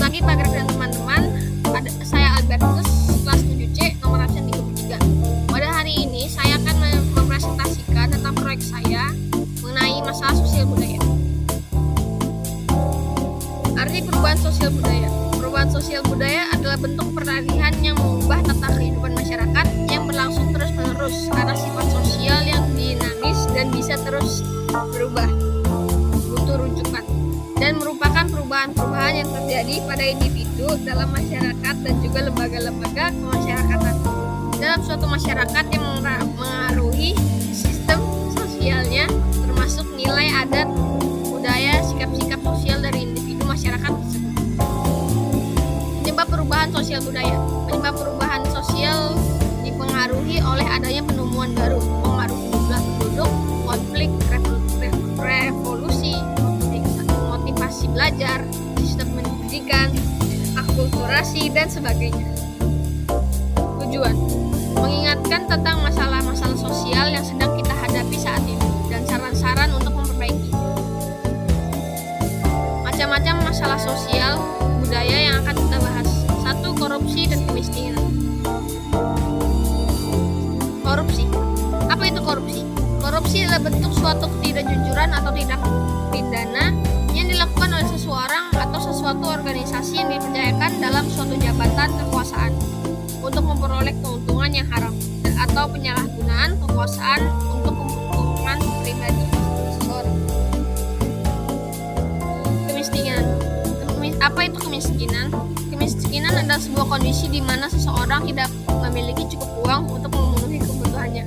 lagi Pak Greg dan teman-teman. Saya Albertus, kelas 7C, nomor absen 33. Pada hari ini saya akan mempresentasikan tentang proyek saya mengenai masalah sosial budaya. Arti perubahan sosial budaya. Perubahan sosial budaya adalah bentuk peralihan yang mengubah tata kehidupan masyarakat yang berlangsung terus-menerus karena sifat sosial yang dinamis dan bisa terus berubah, butuh rujukan, dan merupakan perubahan-perubahan yang terjadi pada individu dalam masyarakat dan juga lembaga-lembaga kemasyarakatan. Dalam suatu masyarakat yang mengaruhi sistem sosialnya, termasuk nilai adat, budaya, sikap-sikap sosial dari individu masyarakat tersebut. Penyebab perubahan sosial budaya. Penyebab perubahan sosial dipengaruhi oleh adanya penemuan baru, pengaruh jumlah penduduk, konflik, revolusi, motivasi belajar, sistem pendidikan, akulturasi, dan sebagainya. Tujuan: mengingatkan tentang masalah-masalah sosial yang sedang kita hadapi saat ini dan saran-saran untuk memperbaiki. Macam-macam masalah sosial budaya yang akan kita bahas. 1. Korupsi dan kemiskinan. Korupsi. Apa itu korupsi? Korupsi adalah bentuk suatu ketidakjujuran atau tindak pidana yang dilakukan oleh seseorang atau sesuatu organisasi yang dipercayakan dalam suatu jabatan kekuasaan untuk memperoleh keuntungan yang haram atau penyalahgunaan kekuasaan untuk keuntungan pribadi seseorang. Kemiskinan. Apa itu kemiskinan? Kemiskinan adalah sebuah kondisi di mana seseorang tidak memiliki cukup uang untuk memenuhi kebutuhannya.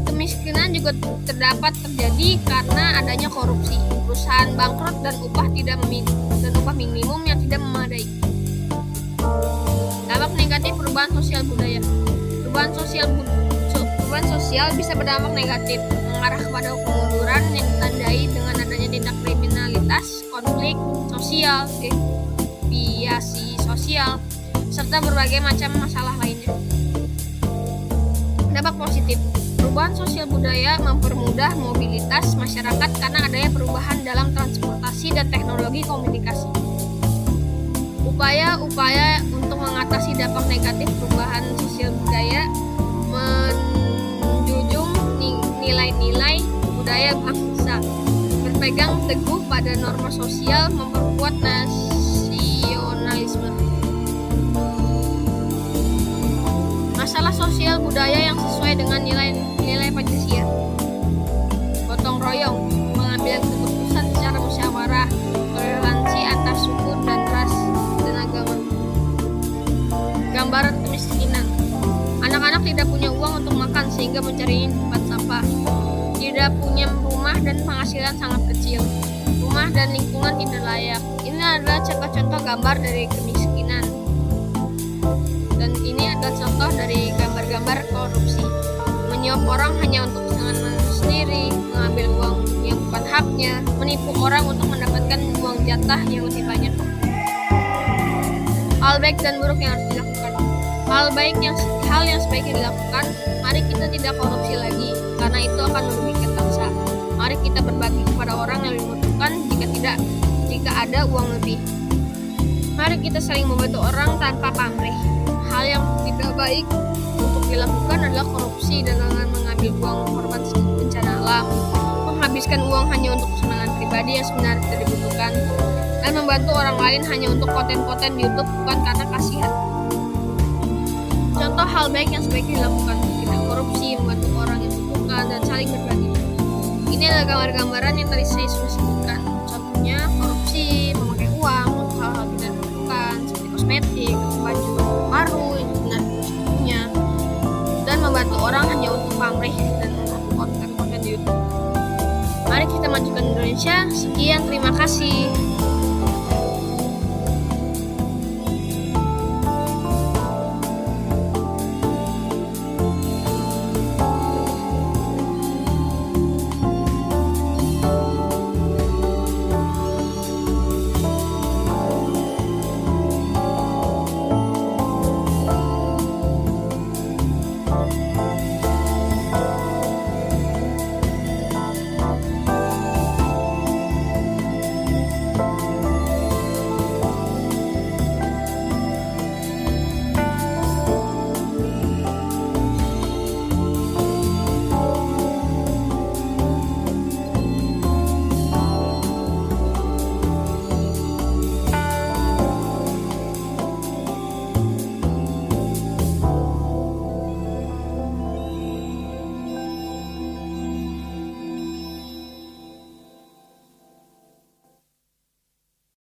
Kemiskinan juga terdapat terjadi karena adanya korupsi, perusahaan bangkrut, dan upah minimum yang tidak memadai. Dampak negatif perubahan sosial budaya. Perubahan sosial bisa berdampak negatif, mengarah kepada kemunduran yang ditandai dengan adanya tindak kriminalitas, konflik sosial, deviasi sosial, serta berbagai macam masalah lainnya. Dampak positif. Perubahan sosial budaya mempermudah mobilitas masyarakat karena adanya perubahan dalam transportasi dan teknologi komunikasi. Upaya-upaya untuk mengatasi dampak negatif perubahan sosial budaya menjunjung nilai-nilai budaya bangsa, berpegang teguh pada norma sosial, memperkuat nasionalisme. Masalah sosial budaya yang sesuai dengan nilai Pancasila. Gotong royong, mengambil keputusan secara musyawarah, toleransi antar suku dan ras dan agama. Gambaran kemiskinan. Anak-anak tidak punya uang untuk makan sehingga mencari tempat sampah. Tidak punya rumah dan penghasilan sangat kecil. Rumah dan lingkungan tidak layak. Ini adalah contoh gambar dari kemiskinan. Dan ini adalah contoh dari gambar-gambar korupsi. Menyuap orang hanya untuk kesenangan sendiri, mengambil uang yang bukan haknya, menipu orang untuk mendapatkan uang jatah yang lebih banyak. Hal baik dan buruk yang harus dilakukan. Hal yang sebaiknya dilakukan, mari kita tidak korupsi lagi, karena itu akan merugikan bangsa. Mari kita berbagi kepada orang yang membutuhkan jika ada uang lebih. Mari kita saling membantu orang tanpa pamrih. Hal yang tidak baik untuk dilakukan adalah korupsi dan mengambil uang korban bencana alam, menghabiskan uang hanya untuk kesenangan pribadi yang sebenarnya tidak dibutuhkan, dan membantu orang lain hanya untuk konten-konten di YouTube bukan karena kasihan. Contoh hal baik yang sebaiknya dilakukan: tidak korupsi, membantu orang yang membutuhkan, dan saling berbagi. Ini adalah gambar-gambaran yang tadi saya sudah sebutkan. Contohnya korupsi, memakai uang untuk hal-hal tidak dibutuhkan seperti kosmetik, baju baru yang sebenarnya tidak punya, dan membantu orang hanya untuk pamrih dan konten-konten di YouTube. Mari kita majukan Indonesia. Sekian, terima kasih.